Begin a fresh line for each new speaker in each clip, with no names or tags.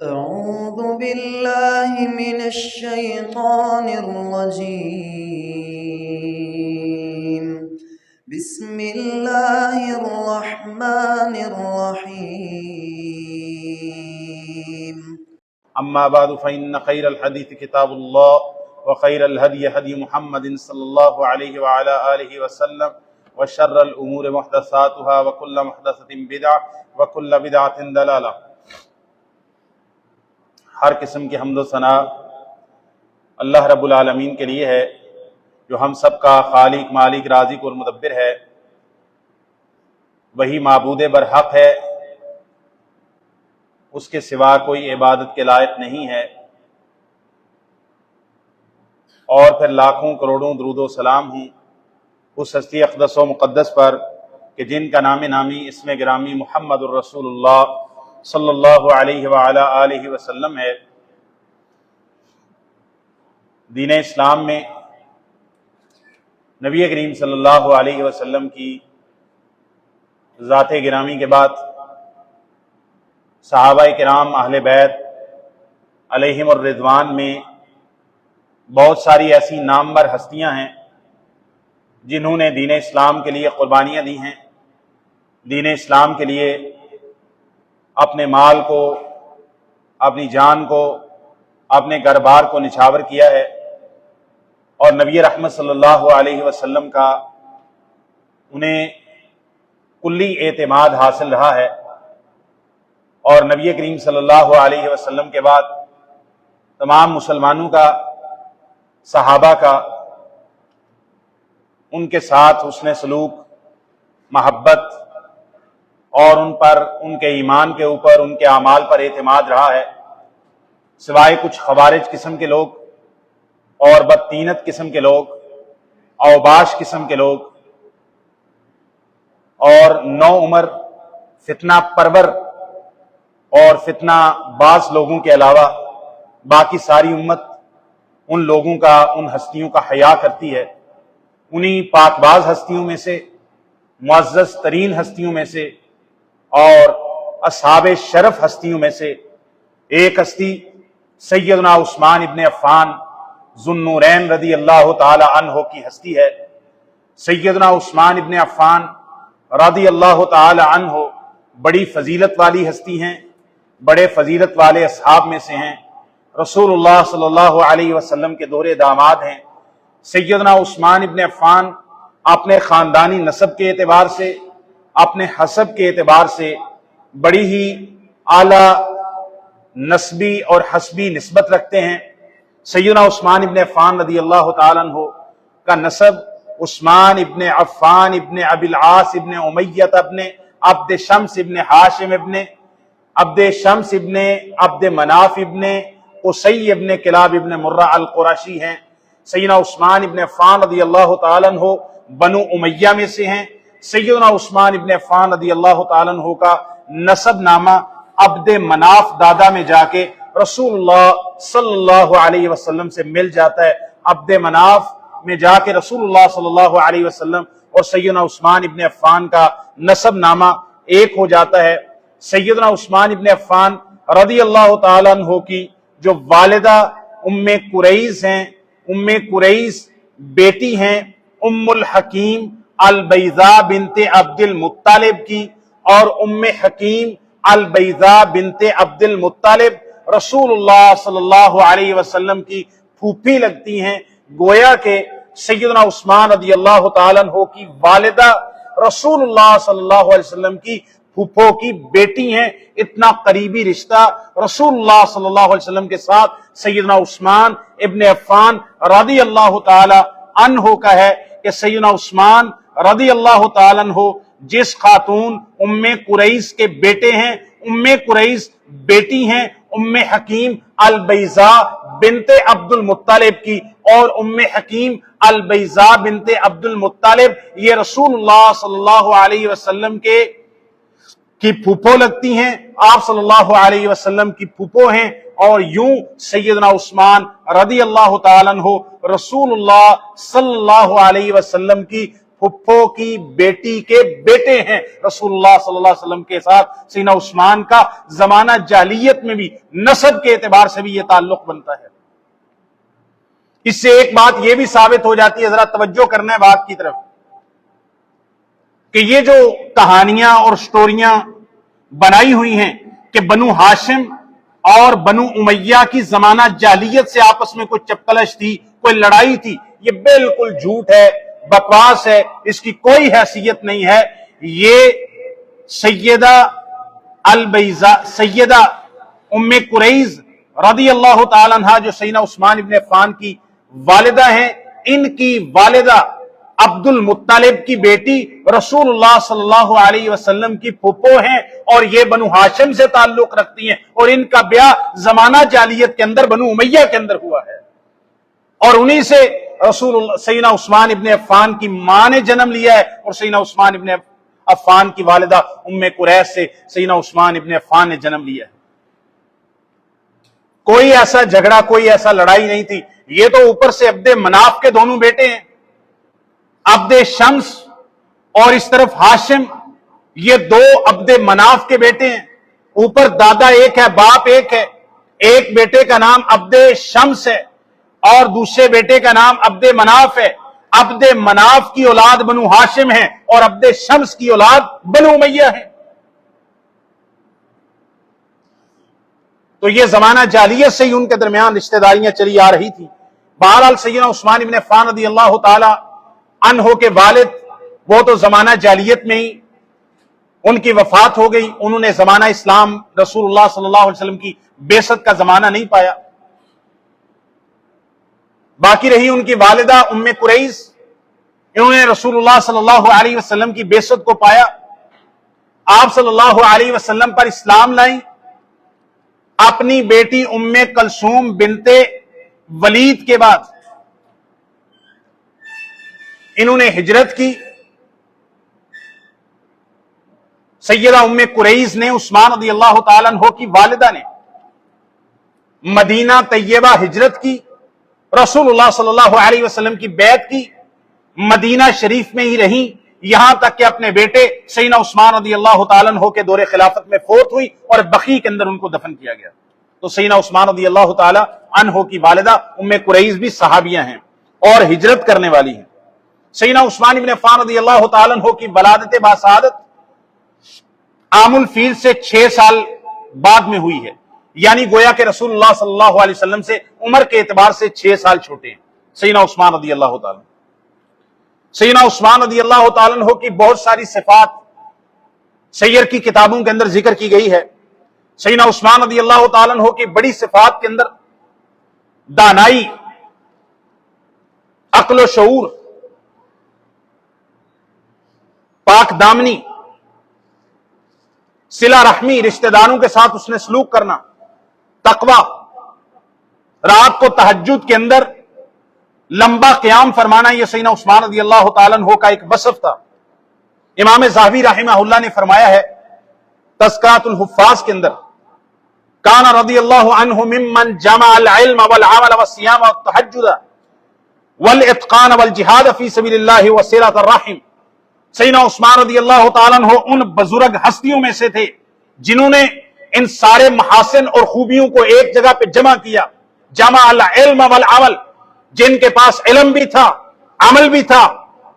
أعوذ بالله من الشيطان الرجيم. بسم الله الرحمن الرحيم.
أما بعد فإن خير الحديث كتاب الله وخير الهدي هدي محمد صلى الله عليه وعلى آله وسلم وشر الأمور محدثاتها وكل محدثة بدعة وكل بدعة ضلالة۔ ہر قسم کی حمد و ثنا اللہ رب العالمین کے لیے ہے جو ہم سب کا خالق، مالک، رازق اور مدبر ہے۔ وہی معبود برحق ہے، اس کے سوا کوئی عبادت کے لائق نہیں ہے۔ اور پھر لاکھوں کروڑوں درود و سلام ہوں اس ہستی اقدس و مقدس پر کہ جن کا نام نامی اسم گرامی محمد الرسول اللہ صلی اللہ علیہ وعلی آلہ وسلم ہے۔ دین اسلام میں نبی کریم صلی اللہ علیہ وسلم کی ذات گرامی کے بعد صحابہ کرام اہل بیت علیہم الرضوان میں بہت ساری ایسی نامور ہستیاں ہیں جنہوں نے دین اسلام کے لیے قربانیاں دی ہیں، دین اسلام کے لیے اپنے مال کو، اپنی جان کو، اپنے گھر بار کو نچھاور کیا ہے، اور نبی رحمت صلی اللہ علیہ وسلم کا انہیں کلی اعتماد حاصل رہا ہے۔ اور نبی کریم صلی اللہ علیہ وسلم کے بعد تمام مسلمانوں کا، صحابہ کا ان کے ساتھ حسن سلوک، محبت اور ان پر، ان کے ایمان کے اوپر، ان کے اعمال پر اعتماد رہا ہے، سوائے کچھ خوارج قسم کے لوگ اور بدتینت قسم کے لوگ، اوباش قسم کے لوگ اور نو عمر فتنہ پرور اور فتنہ باز لوگوں کے علاوہ باقی ساری امت ان لوگوں کا، ان ہستیوں کا حیا کرتی ہے۔ انہی پاک باز ہستیوں میں سے، معزز ترین ہستیوں میں سے اور اصحاب شرف ہستیوں میں سے ایک ہستی سیدنا عثمان ابن عفان ذو النورین رضی اللہ تعالی عنہ کی ہستی ہے۔ سیدنا عثمان ابن عفان رضی اللہ تعالی عنہ بڑی فضیلت والی ہستی ہیں، بڑے فضیلت والے اصحاب میں سے ہیں، رسول اللہ صلی اللہ علیہ وسلم کے دوہرے داماد ہیں۔ سیدنا عثمان ابن عفان اپنے خاندانی نسب کے اعتبار سے، اپنے حسب کے اعتبار سے بڑی ہی اعلیٰ نسبی اور حسبی نسبت رکھتے ہیں۔ سیدنا عثمان ابن عفان رضی اللہ تعالیٰ عنہ کا نسب عثمان ابن عفان ابن ابی العاص ابن امیہ ابن عبد شمس ابن ہاشم ابن عبد شمس ابن عبد مناف ابن قصی ابن کلاب ابن مرہ القرشی ہیں۔ سیدنا عثمان ابن عفان رضی اللہ تعالیٰ عنہ بنو امیہ میں سے ہیں۔ سیدنا عثمان ابن عفان رضی اللہ تعالیٰ عنہ کا نسب نامہ عبد مناف دادا میں جا کے رسول اللہ صلی اللہ علیہ وسلم سے مل جاتا ہے۔ عبد مناف میں جا کے رسول اللہ صلی اللہ علیہ وسلم اور سیدنا عثمان ابن عفان کا نسب نامہ ایک ہو جاتا ہے۔ سیدنا عثمان ابن عفان رضی اللہ تعالیٰ عنہ کی جو والدہ ام قریظ ہیں، ام قریظ بیٹی ہیں ام الحکیم البیضاء بنت عبد المطلب کی، اور ام حکیم البیضاء بنت عبد المطلب رسول اللہ صلی اللہ علیہ وسلم کی پھوپھی لگتی ہیں۔ گویا کہ سیدنا عثمان رضی اللہ تعالیٰ عنہ کی والدہ رسول اللہ صلی اللہ علیہ وسلم کی پھوپھو کی بیٹی ہیں۔ اتنا قریبی رشتہ رسول اللہ صلی اللہ علیہ وسلم کے ساتھ سیدنا عثمان ابن عفان رضی اللہ تعالی عنہ کا ہے کہ سیدنا عثمان رضی اللہ تعالی عنہ جس خاتون ام قریظ کے بیٹے ہیں، ام قریظ بیٹی ہیں ام حکیم البیضاء بنت عبد المطلب کی، اور ام حکیم البیضاء بنت عبد المطلب یہ رسول اللہ صلی اللہ علیہ وسلم کی پھوپھو لگتی ہیں، آپ صلی اللہ علیہ وسلم کی پھوپھو ہیں۔ اور یوں سیدنا عثمان رضی اللہ تعالیٰ عنہ رسول اللہ صلی اللہ علیہ وسلم کی پھپھو کی بیٹی کے بیٹے ہیں رسول اللہ صلی اللہ علیہ وسلم کے ساتھ سیدنا عثمان کا زمانہ جاہلیت میں بھی نسب کے اعتبار سے بھی یہ تعلق بنتا ہے۔ اس سے ایک بات یہ بھی ثابت ہو جاتی ہے، ذرا توجہ کرنا ہے بات کی طرف، کہ یہ جو کہانیاں اور سٹوریاں بنائی ہوئی ہیں کہ بنو ہاشم اور بنو امیہ کی زمانہ جاہلیت سے آپس میں کوئی چپکلش تھی، کوئی لڑائی تھی، یہ بالکل جھوٹ ہے، بکواس ہے، اس کی کوئی حیثیت نہیں ہے۔ یہ سیدہ البیضاء، سیدہ ام قریظ رضی اللہ تعالی عنہ جو سیدنا عثمان ابن عفان کی والدہ ہیں، ان کی والدہ عبد المطلب کی بیٹی رسول اللہ صلی اللہ علیہ وسلم کی پھپھو ہیں، اور یہ بنو ہاشم سے تعلق رکھتی ہیں، اور ان کا بیاہ زمانہ جاہلیت کے اندر بنو امیہ کے اندر ہوا ہے، اور انہی سے رسول اللہ سیدنا عثمان ابن عفان کی ماں نے جنم لیا ہے، اور سیدنا عثمان ابن عفان کی والدہ ام قریظ سے سیدنا عثمان ابن عفان نے جنم لیا ہے۔ کوئی ایسا جھگڑا، کوئی ایسا لڑائی نہیں تھی۔ یہ تو اوپر سے عبد مناف کے دونوں بیٹے ہیں، عبد شمس اور اس طرف ہاشم، یہ دو عبد مناف کے بیٹے ہیں، اوپر دادا ایک ہے باپ ایک ہے، ایک بیٹے کا نام عبد شمس ہے اور دوسرے بیٹے کا نام عبد مناف ہے۔ عبد مناف کی اولاد بنو ہاشم ہے اور عبد شمس کی اولاد بنو امیہ ہے۔ تو یہ زمانہ جاہلیت سے ہی ان کے درمیان رشتہ داریاں چلی آ رہی تھی۔ بہرحال سیدنا عثمان ابن عفان رضی اللہ تعالی عنہ کے والد وہ تو زمانہ جاہلیت میں ہی ان کی وفات ہو گئی، انہوں نے زمانہ اسلام رسول اللہ صلی اللہ علیہ وسلم کی بعثت کا زمانہ نہیں پایا۔ باقی رہی ان کی والدہ ام قریظ، انہوں نے رسول اللہ صلی اللہ علیہ وسلم کی بعثت کو پایا، آپ صلی اللہ علیہ وسلم پر اسلام لائیں، اپنی بیٹی ام کلثوم بنت ولید کے بعد انہوں نے ہجرت کی۔ سیدہ ام قریظ نے عثمان رضی اللہ تعالیٰ عنہ کی والدہ نے مدینہ طیبہ ہجرت کی، رسول اللہ صلی اللہ علیہ وسلم کی بیعت کی، مدینہ شریف میں ہی رہیں یہاں تک کہ اپنے بیٹے سیدنا عثمان رضی اللہ تعالیٰ عنہ کے دور خلافت میں فوت ہوئی اور بقیع کے اندر ان کو دفن کیا گیا۔ تو سیدنا عثمان رضی اللہ تعالیٰ عنہ کی والدہ ام قریظ بھی صحابیہ ہیں اور ہجرت کرنے والی ہیں۔ سیدنا عثمان ابن عفان رضی اللہ تعالیٰ عنہ کی ولادت باسعادت عام الفیل سے 6 سال بعد میں ہوئی ہے، یعنی گویا کہ رسول اللہ صلی اللہ علیہ وسلم سے عمر کے اعتبار سے 6 سال چھوٹے ہیں سیدنا عثمان رضی اللہ تعالیٰ۔ سیدنا عثمان رضی اللہ تعالیٰ عنہ کی بہت ساری صفات سیر کی کتابوں کے اندر ذکر کی گئی ہے۔ سیدنا عثمان رضی اللہ تعالیٰ عنہ کی بڑی صفات کے اندر دانائی، عقل و شعور، پاک دامنی، صلہ رحمی، رشتہ داروں کے ساتھ اس نے سلوک کرنا، تقوی، رات کو تہجد کے اندر لمبا قیام فرمانا، یہ سیدنا عثمان رضی اللہ تعالیٰ عنہ کا ایک وصف تھا۔ امام زاہبی رحمہ اللہ نے فرمایا ہے تذکرۃ الحفاظ کے اندر، کان رضی اللہ عنہ ممن جمع العلم والعمل والصیام والتہجد والاتقان والجہاد فی سبیل اللہ وصلۃ الرحم۔ سیدنا عثمان رضی اللہ تعالیٰ عنہ ان بزرگ ہستیوں میں سے تھے جنہوں نے ان سارے محاسن اور خوبیوں کو ایک جگہ پہ جمع کیا، جمع العلم والعمل، جن کے پاس علم بھی تھا، عمل بھی تھا،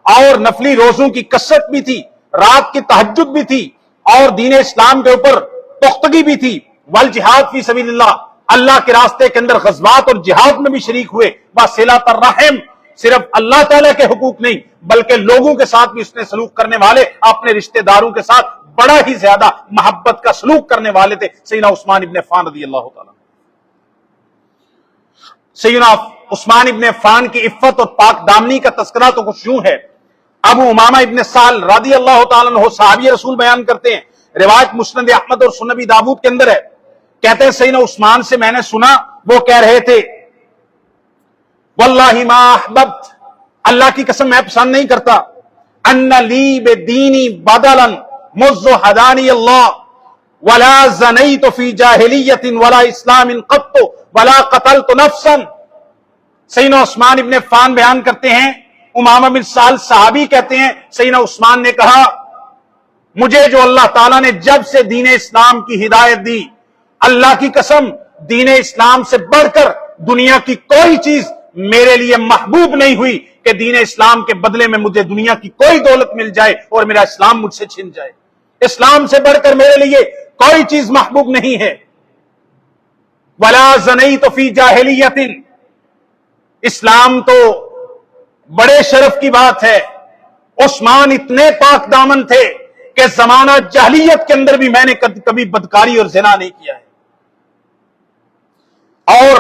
اور نفلی روزوں کی کثرت بھی تھی، رات کی تہجد بھی تھی، اور دین اسلام کے اوپر پختگی بھی تھی، والجہاد فی سبیل اللہ، اللہ کے راستے کے اندر غزوات اور جہاد میں بھی شریک ہوئے، وصلۃ الرحم، صرف اللہ تعالیٰ کے حقوق نہیں بلکہ لوگوں کے ساتھ بھی اس نے سلوک کرنے والے، اپنے رشتہ داروں کے ساتھ بڑا ہی زیادہ محبت کا سلوک کرنے والے تھے سیدنا عثمان ابن عفان رضی اللہ تعالیٰ۔ سیدنا عثمان ابن عفان کی عفت اور پاک دامنی کا تذکرہ تو کچھ یوں ہے۔ ابو امامہ ابن سال رضی اللہ تعالیٰ عنہ صحابی رسول بیان کرتے ہیں، روایت مسند احمد اور سنن ابی داؤد کے اندر ہے، کہتے ہیں سیدنا عثمان سے میں نے سنا وہ کہہ رہے تھے واللہ ما احببت، اللہ کی قسم میں پسند نہیں کرتا، ان لی بدینی بدلا مذ ہدانی اللہ ولا زنیت فی جاہلیت ولا اسلام قط ولا قتلت نفسا۔ سیدنا عثمان ابن عفان بیان کرتے ہیں امامہ بن سہل صحابی کہتے ہیں سیدنا عثمان نے کہا مجھے جو اللہ تعالیٰ نے جب سے دین اسلام کی ہدایت دی، اللہ کی قسم دین اسلام سے بڑھ کر دنیا کی کوئی چیز میرے لیے محبوب نہیں ہوئی کہ دین اسلام کے بدلے میں مجھے دنیا کی کوئی دولت مل جائے اور میرا اسلام مجھ سے چھن جائے۔ اسلام سے بڑھ کر میرے لیے کوئی چیز محبوب نہیں ہے۔ وَلَا زَنَيْتُ فِي جَاهِلِيَّةٍ، اسلام تو بڑے شرف کی بات ہے۔ عثمان اتنے پاک دامن تھے کہ زمانہ جاہلیت کے اندر بھی میں نے کبھی بدکاری اور زنا نہیں کیا ہے۔ اور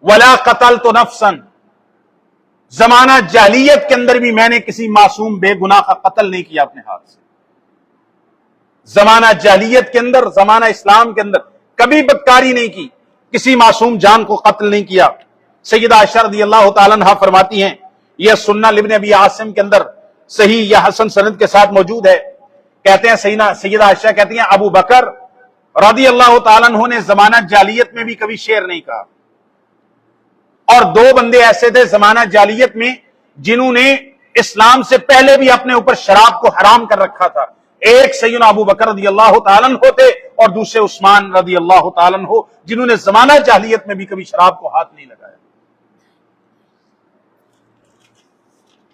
وَلَا قَتَلْتُ نَفْسًا، زمانہ جاہلیت کے اندر بھی میں نے کسی معصوم بے گناہ کا قتل نہیں کیا اپنے ہاتھ سے۔ زمانہ جاہلیت کے اندر، زمانہ اسلام کے اندر کبھی بدکاری نہیں کی، کسی معصوم جان کو قتل نہیں کیا۔ سیدہ عائشہ رضی اللہ تعالیٰ عنہا فرماتی ہیں، یہ سنن لابن ابی عاصم کے اندر صحیح یا حسن سند کے ساتھ موجود ہے، کہتے ہیں سیدہ عائشہ کہتی ہیں ابو بکر رضی اللہ تعالیٰ عنہ نے زمانہ جاہلیت میں بھی کبھی شعر نہیں کہا، اور دو بندے ایسے تھے زمانہ جاہلیت میں جنہوں نے اسلام سے پہلے بھی اپنے اوپر شراب کو حرام کر رکھا تھا۔ ایک سیدنا ابو بکر رضی اللہ تعالیٰ عنہ تھے اور دوسرے عثمان رضی اللہ تعالیٰ عنہ، جنہوں نے زمانہ جاہلیت میں بھی کبھی شراب کو ہاتھ نہیں لگایا۔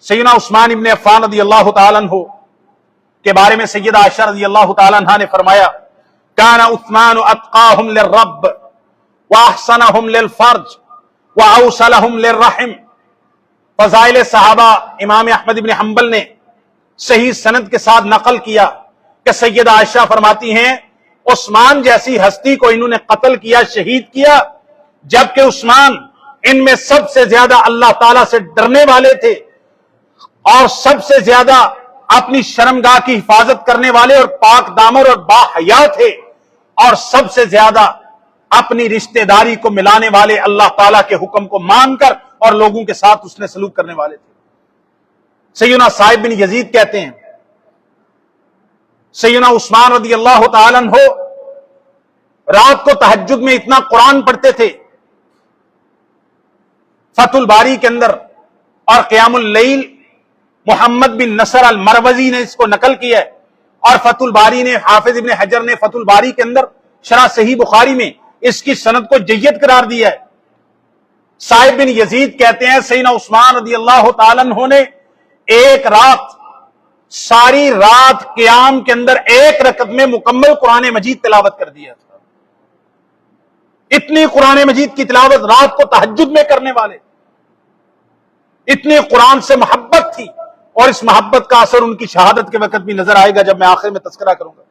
سیدنا عثمان ابن عفان رضی اللہ تعالیٰ عنہ کے بارے میں سیدہ عائشہ رضی اللہ تعالیٰ عنہ نے فرمایا کان عثمان اتقاہم للرب واحسنہم للفرج واوصلہم للرحم۔ فضائل صحابہ امام احمد ابن حنبل نے صحیح سند کے ساتھ نقل کیا کہ سیدہ عائشہ فرماتی ہیں عثمان جیسی ہستی کو انہوں نے قتل کیا، شہید کیا، جبکہ عثمان ان میں سب سے زیادہ اللہ تعالیٰ سے ڈرنے والے تھے اور سب سے زیادہ اپنی شرمگاہ کی حفاظت کرنے والے اور پاک دامن اور با حیا تھے، اور سب سے زیادہ اپنی رشتہ داری کو ملانے والے، اللہ تعالیٰ کے حکم کو مان کر اور لوگوں کے ساتھ اس نے سلوک کرنے والے تھے۔ سیدنا صاحب بن یزید کہتے ہیں سیدنا عثمان رضی اللہ تعالیٰ عنہ رات کو تہجد میں اتنا قرآن پڑھتے تھے۔ فتح الباری کے اندر اور قیام اللیل محمد بن نصر المروزی نے اس کو نقل کیا ہے، اور فتح الباری نے، حافظ ابن حجر نے فتح الباری کے اندر شرح صحیح بخاری میں اس کی سند کو جید قرار دیا ہے۔ صاحب بن یزید کہتے ہیں سیدنا عثمان رضی اللہ تعالیٰ عنہ نے ایک رات، ساری رات قیام کے اندر ایک رکعت میں مکمل قرآن مجید تلاوت کر دیا تھا۔ اتنی قرآن مجید کی تلاوت رات کو تہجد میں کرنے والے، اتنی قرآن سے محبت تھی، اور اس محبت کا اثر ان کی شہادت کے وقت بھی نظر آئے گا جب میں آخر میں تذکرہ کروں گا۔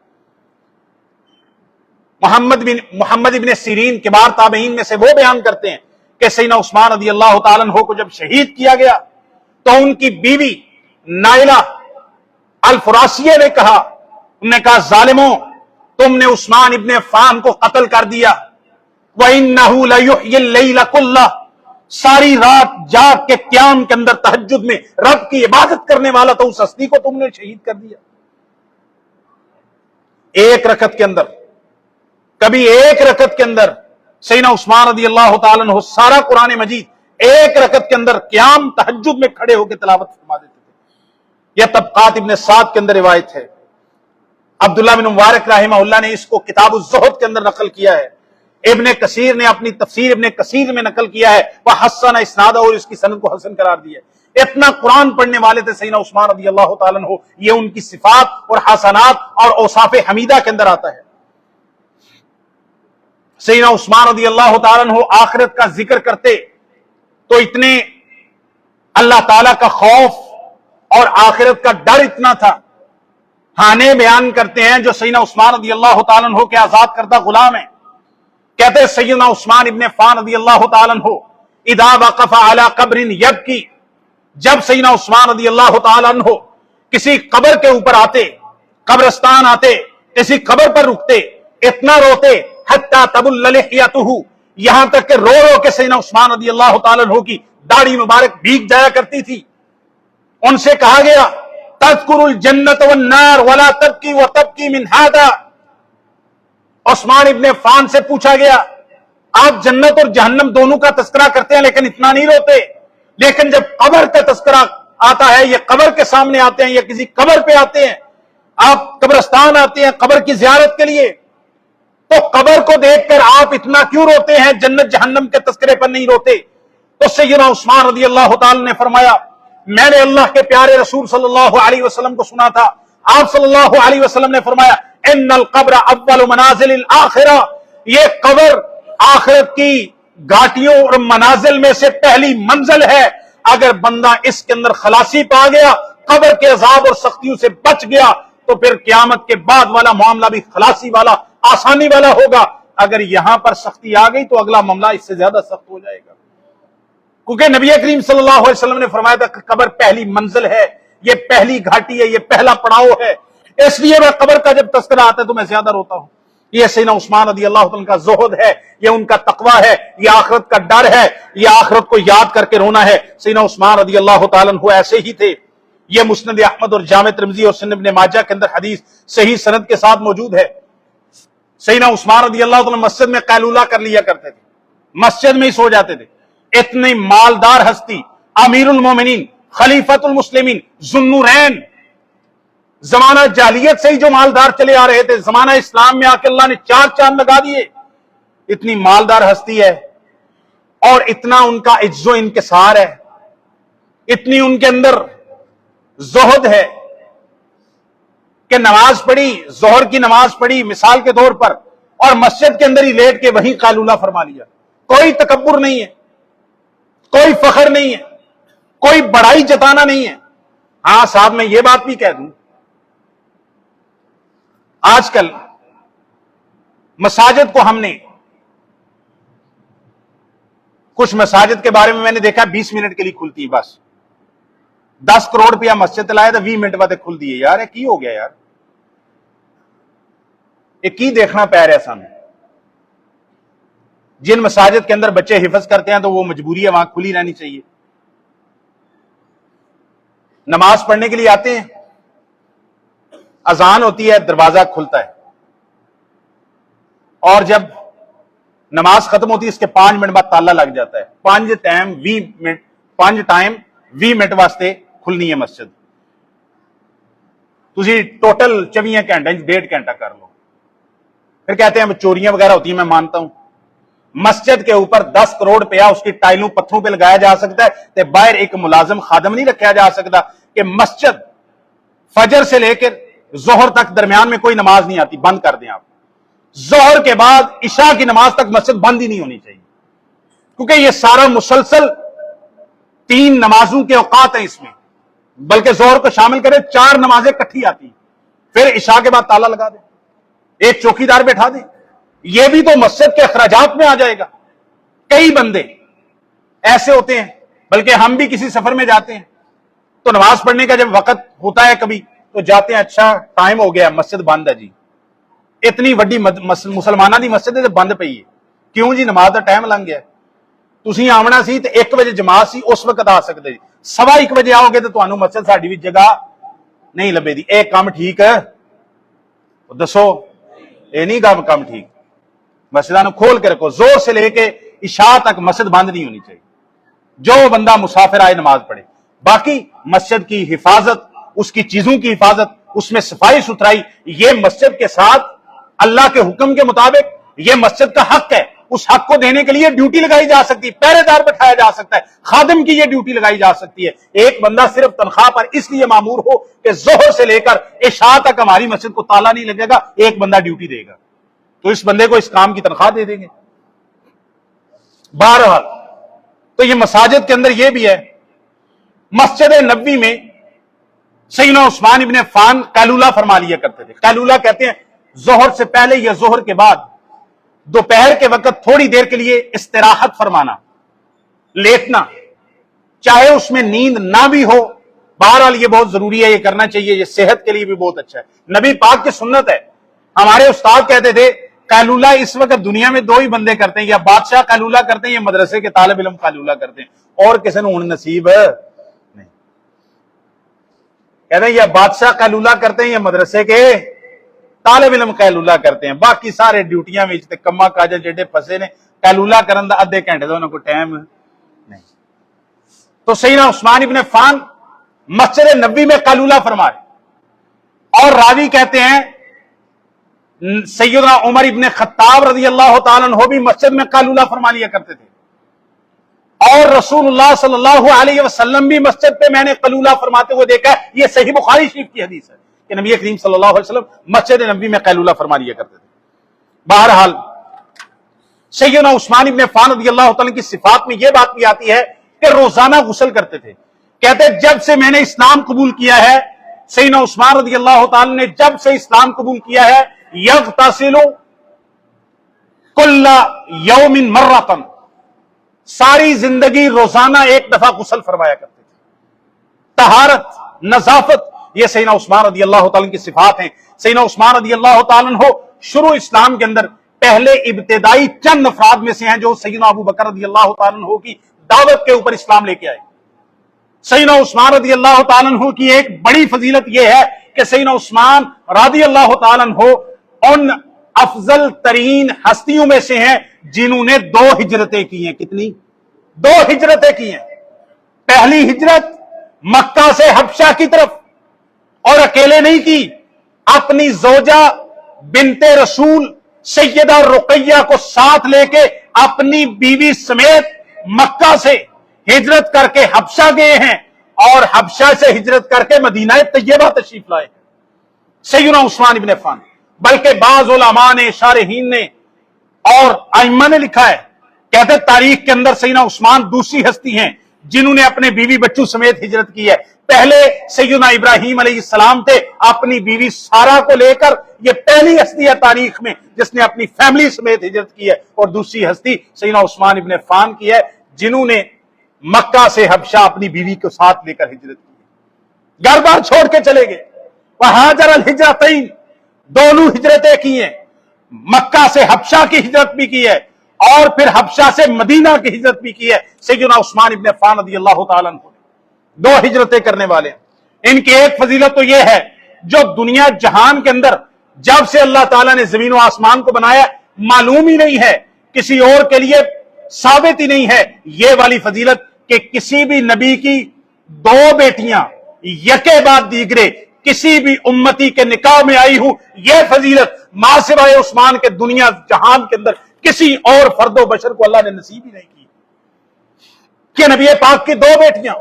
محمد ابن سیرین کبار تابعین میں سے وہ بیان کرتے ہیں کہ سیدنا عثمان رضی اللہ تعالیٰ عنہ کو جب شہید کیا گیا تو ان کی بیوی نائلہ الفراسیہ نے کہا، انہوں نے کہا ظالموں، تم نے عثمان ابن عفان کو قتل کر دیا، وَإِنَّهُ لَيُحْيِي اللَّيْلَ كُلَّهُ، ساری رات جاگ کے قیام کے اندر تہجد میں رب کی عبادت کرنے والا تو اس ہستی کو تم نے شہید کر دیا۔ ایک رکعت کے اندر، کبھی ایک رکعت کے اندر سیدنا عثمان رضی اللہ تعالیٰ عنہ سارا قرآن مجید ایک رکعت کے اندر قیام تہجد میں کھڑے ہو کے تلاوت فرما دیتے تھے۔ یہ طبقات ابن سعد کے اندر روایت ہے۔ عبداللہ بن مبارک رحمہ اللہ نے اس کو کتاب الزہد کے اندر نقل کیا ہے۔ ابن کثیر نے اپنی تفسیر ابن کثیر میں نقل کیا ہے، وہ حسن اسنادہ، اور اس کی سند کو حسن قرار دیا ہے۔ اتنا قرآن پڑھنے والے تھے سیدنا عثمان رضی اللہ تعالیٰ عنہ، یہ ان کی صفات اور حسنات اور اوصاف حمیدہ کے اندر آتا ہے۔ سیدنا عثمان رضی اللہ تعالیٰ عنہ آخرت کا ذکر کرتے تو اتنے اللہ تعالیٰ کا خوف اور آخرت کا ڈر اتنا تھا۔ ہانے بیان کرتے ہیں جو سیدنا عثمان رضی اللہ تعالیٰ عنہ کے آزاد کردہ غلام ہیں، کہتے ہیں سیدنا عثمان ابن عفان رضی اللہ تعالیٰ عنہ اذا وقف علی قبر یبکی، جب سیدنا عثمان رضی اللہ تعالیٰ عنہ کسی قبر کے اوپر آتے، قبرستان آتے، کسی قبر پر رکتے، اتنا روتے حتی تبل لحیتہ، یہاں تک کہ رو رو کے سیدنا عثمان رضی اللہ تعالیٰ عنہ کی داڑھی مبارک بھیگ جایا کرتی تھی۔ ان سے کہا گیا تذکر الجنت والنار ولا تبکی وتبکی من ھذا، عثمان ابن عفان سے پوچھا گیا آپ جنت اور جہنم دونوں کا تذکرہ کرتے ہیں لیکن اتنا نہیں روتے، لیکن جب قبر کا تذکرہ آتا ہے، یہ قبر کے سامنے آتے ہیں یا کسی قبر پہ آتے ہیں، آپ قبرستان آتے ہیں قبر کی زیارت کے لیے، تو قبر کو دیکھ کر آپ اتنا کیوں روتے ہیں، جنت جہنم کے تذکرے پر نہیں روتے؟ تو سیدنا عثمان رضی اللہ تعالی نے فرمایا، میں نے اللہ کے پیارے رسول صلی اللہ علیہ وسلم کو سنا تھا، آپ صلی اللہ علیہ وسلم نے فرمایا ان القبر اول منازل الاخرہ، یہ قبر آخرت کی گھاٹیوں اور منازل میں سے پہلی منزل ہے، اگر بندہ اس کے اندر خلاصی پا گیا، قبر کے عذاب اور سختیوں سے بچ گیا، تو پھر قیامت کے بعد والا معاملہ بھی خلاصی والا، آسانی والا ہوگا۔ اگر یہاں پر سختی آ گئی تو اگلا معاملہ اس سے زیادہ سخت ہو جائے گا، کیونکہ نبی کریم صلی اللہ علیہ وسلم نے فرمایا تھا کہ قبر پہلی منزل ہے، یہ پہلی گھاٹی ہے، یہ پہلا پڑاؤ ہے، اس لیے میں قبر کا جب تذکرہ آتا ہے تو میں زیادہ روتا ہوں۔ یہ سیدنا عثمان رضی اللہ عنہ کا زہد ہے، یہ ان کا تقوی ہے، یہ آخرت کا ڈر ہے، یہ آخرت کو یاد کر کے رونا ہے۔ سیدنا عثمان رضی اللہ تعالیٰ عنہ ایسے ہی تھے، یہ مسند احمد اور جامع ترمذی اور سنن ابن ماجہ کے اندر حدیث صحیح سند کے ساتھ موجود ہے۔ سیدنا عثمان رضی اللہ عنہ مسجد میں قیلولہ کر لیا کرتے تھے، مسجد میں ہی سو جاتے تھے، اتنی مالدار ہستی، امیر المومنین، خلیفۃ المسلمین، ذوالنورین، زمانہ جاہلیت سے ہی جو مالدار چلے آ رہے تھے، زمانہ اسلام میں آ کے اللہ نے چار چاند لگا دیے، اتنی مالدار ہستی ہے اور اتنا ان کا عجز و انکسار ہے، اتنی ان کے اندر زہد ہے کہ نماز پڑھی، ظہر کی نماز پڑھی مثال کے طور پر، اور مسجد کے اندر ہی لیٹ کے وہیں قیلولہ فرما لیا۔ کوئی تکبر نہیں ہے، کوئی فخر نہیں ہے، کوئی بڑائی جتانا نہیں ہے۔ ہاں صاحب میں یہ بات بھی کہہ دوں، آج کل مساجد کو ہم نے، کچھ مساجد کے بارے میں نے دیکھا 20 منٹ کے لیے کھلتی ہے، بس 10 کروڑ روپیہ مسجد لایا تھا 20 منٹ بعد کھل دیے۔ یار کی ہو گیا یار، یہ کی دیکھنا پہ رہا سامنے۔ جن مساجد کے اندر بچے حفظ کرتے ہیں تو وہ مجبوری ہے، وہاں کھلی رہنی چاہیے۔ نماز پڑھنے کے لیے آتے ہیں، اذان ہوتی ہے، دروازہ کھلتا ہے، اور جب نماز ختم ہوتی ہے اس کے 5 منٹ بعد تالا لگ جاتا ہے۔ 5 ٹائم 20 منٹ واسطے کھلنی ہے مسجد، تسی ٹوٹل 24 گھنٹے 1.5 گھنٹہ کر لو۔ پھر کہتے ہیں چوریاں وغیرہ ہوتی ہیں، میں مانتا ہوں، مسجد کے اوپر 10 کروڑ روپیہ اس کی ٹائلوں پتھروں پہ لگایا جا سکتا ہے، تے باہر ایک ملازم خادم نہیں رکھا جا سکتا کہ مسجد فجر سے لے کر ظہر تک درمیان میں کوئی نماز نہیں آتی، بند کر دیں آپ۔ ظہر کے بعد عشاء کی نماز تک مسجد بند ہی نہیں ہونی چاہیے، کیونکہ یہ سارا مسلسل 3 نمازوں کے اوقات ہیں اس میں، بلکہ ظہر کو شامل کرے 4 نمازیں کٹھی آتی ہیں، پھر عشاء کے بعد تالا لگا دیں، ایک چوکی دار بیٹھا دیں، یہ بھی تو مسجد کے اخراجات میں آ جائے گا۔ کئی بندے ایسے ہوتے ہیں، بلکہ ہم بھی کسی سفر میں جاتے ہیں تو نماز پڑھنے کا جب وقت ہوتا ہے کبھی تو جاتے ہیں، اچھا ٹائم ہو گیا مسجد بند ہے جی، اتنی وڈی مسلمانہ دی مسجد ہے بند پئی ہے، کیوں جی نماز دا ٹائم لنگ گیا، تسی آمنا سی تے 1 بجے جماعت سی، اس وقت آ سکتے جی، 1:15 بجے آؤ گے تو تانوں مسجد ساڈی بھی جگہ نہیں لبے دی۔ ایک کام ٹھیک ہے دسو، یہ نہیں کام ٹھیک، مسجدوں کو کھول کے رکھو، زور سے لے کے عشاء تک مسجد بند نہیں ہونی چاہیے، جو بندہ مسافر آئے نماز پڑھے۔ باقی مسجد کی حفاظت، اس کی چیزوں کی حفاظت، اس میں صفائی ستھرائی، یہ مسجد کے ساتھ اللہ کے حکم کے مطابق یہ مسجد کا حق ہے، اس حق کو دینے کے لیے ڈیوٹی لگائی جا سکتی ہے، پہرے دار بٹھایا جا سکتا ہے، خادم کی یہ ڈیوٹی لگائی جا سکتی ہے۔ ایک بندہ صرف تنخواہ پر اس لیے مامور ہو کہ ظہر سے لے کر عشاء تک ہماری مسجد کو تالا نہیں لگے گا، ایک بندہ ڈیوٹی دے گا، تو اس بندے کو اس کام کی تنخواہ دے دیں گے۔ بہرحال تو یہ مساجد کے اندر یہ بھی ہے، مسجد نبوی میں سیدنا عثمان ابن عفان قیلولہ فرما لیا کرتے تھے۔ قیلولہ کہتے ہیں ظہر سے پہلے یا ظہر کے بعد دوپہر کے وقت تھوڑی دیر کے لیے استراحت فرمانا، لیٹنا، چاہے اس میں نیند نہ بھی ہو، بہرحال یہ بہت ضروری ہے، یہ کرنا چاہیے، یہ صحت کے لیے بھی بہت اچھا ہے، نبی پاک کی سنت ہے۔ ہمارے استاد کہتے تھے قیلولہ اس وقت دنیا میں 2 ہی بندے کرتے ہیں، یا بادشاہ قیلولہ کرتے ہیں یا مدرسے کے طالب علم قیلولہ کرتے ہیں، اور کسی نے ہن نصیب نہیں۔ کہتے ہیں یا بادشاہ قیلولہ کرتے ہیں یا مدرسے کے طالب علم قیلولہ کرتے ہیں، باقی سارے ڈیوٹیاں میں کما کاجل جڑے پھسے نے، قیلولہ کرن دا آدھے گھنٹے دا انہاں کو ٹائم نہیں۔ تو سیدنا عثمان ابن عفان مسجد نبوی میں قیلولہ فرمائے، اور راوی کہتے ہیں سیدنا عمر ابن خطاب رضی اللہ تعالیٰ عنہ بھی مسجد میں قیلولہ فرما لیا کرتے تھے، اور رسول اللہ صلی اللہ علیہ وسلم بھی مسجد پہ میں نے قیلولہ فرماتے ہوئے دیکھا ہے۔ یہ صحیح بخاری شریف کی حدیث ہے کہ نبی کریم صلی اللہ علیہ وسلم مسجد نبوی میں قیلولہ فرما لیا کرتے تھے۔ بہرحال سیدنا عثمان ابن عفان رضی اللہ تعالیٰ کی صفات میں یہ بات بھی آتی ہے کہ روزانہ غسل کرتے تھے۔ کہتے جب سے میں نے اسلام قبول کیا ہے، سیدنا عثمان رضی اللہ تعالیٰ نے جب سے اسلام قبول کیا ہے، یغتسل کل یوم مرۃ، ساری زندگی روزانہ ایک دفعہ غسل فرمایا کرتے تھے۔ طہارت، نظافت، یہ سیدنا عثمان رضی اللہ تعالیٰ کی صفات ہیں۔ سیدنا عثمان رضی اللہ تعالیٰ عنہ شروع اسلام کے اندر پہلے ابتدائی چند افراد میں سے ہیں جو سیدنا ابو بکر رضی اللہ تعالیٰ عنہ کی دعوت کے اوپر اسلام لے کے آئے۔ سیدنا عثمان رضی اللہ تعالیٰ عنہ کی ایک بڑی فضیلت یہ ہے کہ سیدنا عثمان رضی اللہ تعالیٰ عنہ ان افضل ترین ہستیوں میں سے ہیں جنہوں نے 2 ہجرتیں کی ہیں۔ کتنی؟ 2 ہجرتیں کی ہیں۔ پہلی ہجرت مکہ سے حبشہ کی طرف، اور اکیلے نہیں کی، اپنی زوجہ بنت رسول سیدہ رقیہ کو ساتھ لے کے اپنی بیوی سمیت مکہ سے ہجرت کر کے حبشہ گئے ہیں، اور حبشہ سے ہجرت کر کے مدینہ طیبہ تشریف لائے سیدنا عثمان ابن عفان۔ بلکہ بعض علماء نے، شارحین نے اور ائمہ نے لکھا ہے، کہتے تاریخ کے اندر سیدنا عثمان دوسری ہستی ہیں جنہوں نے اپنے بیوی بچوں سمیت ہجرت کی ہے۔ پہلے سیدنا ابراہیم علیہ السلام تھے، اپنی بیوی سارہ کو لے کر، یہ پہلی ہستی ہے تاریخ میں جس نے اپنی فیملی سمیت ہجرت کی ہے، اور دوسری ہستی سیدنا عثمان ابن عفان کی ہے جنہوں نے مکہ سے حبشہ اپنی بیوی کو ساتھ لے کر ہجرت کی، گھر بار چھوڑ کے چلے گئے۔ وہاجر الہجرتین، دونوں ہجرتیں کی ہیں، مکہ سے حبشہ کی ہجرت بھی کی ہے، اور پھر حبشہ سے مدینہ کی ہجرت بھی کی ہے سیدنا عثمان ابن عفان رضی اللہ تعالیٰ عنہ۔ 2 ہجرتیں کرنے والے ہیں۔ ان کی ایک فضیلت تو یہ ہے، جو دنیا جہان کے اندر جب سے اللہ تعالیٰ نے زمین و آسمان کو بنایا، معلوم ہی نہیں ہے، کسی اور کے لیے ثابت ہی نہیں ہے یہ والی فضیلت کہ کسی بھی نبی کی 2 بیٹیاں یکے بعد دیگرے کسی بھی امتی کے نکاح میں آئی ہوں، یہ فضیلت ماں سوائے عثمان کے دنیا جہان کے اندر کسی اور فرد و بشر کو اللہ نے نصیب ہی نہیں کی کہ نبی پاک کی 2 بیٹیاں۔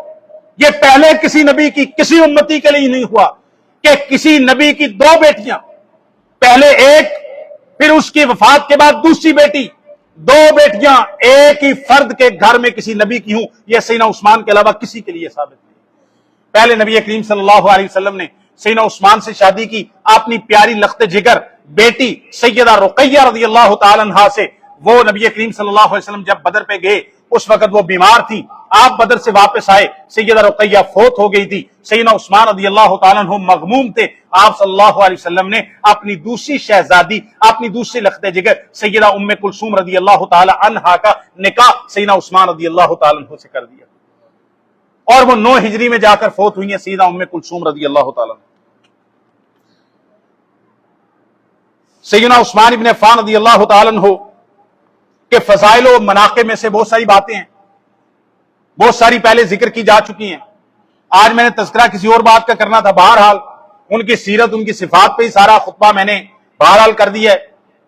یہ پہلے کسی نبی کی، کسی امتی کے لیے نہیں ہوا کہ کسی نبی کی 2 بیٹیاں، پہلے ایک، پھر اس کی وفات کے بعد دوسری بیٹی، 2 بیٹیاں ایک ہی فرد کے گھر میں کسی نبی کی ہوں، یہ سیدنا عثمان کے علاوہ کسی کے لیے ثابت نہیں۔ پہلے نبی کریم صلی اللہ علیہ وسلم نے سیدنا عثمان سے شادی کی، اپنی پیاری لخت جگر بیٹی سیدہ رقیہ رضی اللہ تعالی عنہا سے۔ وہ نبی کریم صلی اللہ علیہ وسلم جب بدر پہ گئے، اس وقت وہ بیمار تھی، آپ بدر سے واپس آئے، سیدہ رقیہ فوت ہو گئی تھی، سیدنا عثمان رضی اللہ تعالیٰ عنہ مغموم تھے۔ آپ صلی اللہ علیہ وسلم نے اپنی دوسری شہزادی، اپنی دوسری لخت جگر سیدہ ام کلثوم رضی اللہ تعالیٰ عنہا کا نکاح سیدنا عثمان رضی اللہ تعالیٰ عنہ سے کر دیا، اور وہ 9 ہجری میں جا کر فوت ہوئی ہیں سیدہ ام کلثوم رضی اللہ تعالیٰ عنہ۔ سیدنا عثمان ابن عفان رضی اللہ تعالیٰ عنہ کے فضائل و مناقب میں سے بہت ساری باتیں ہیں، بہت ساری پہلے ذکر کی جا چکی ہیں۔ آج میں نے تذکرہ کسی اور بات کا کرنا تھا، بہرحال ان کی سیرت، ان کی صفات پہ ہی سارا خطبہ میں نے بہرحال کر دیا ہے۔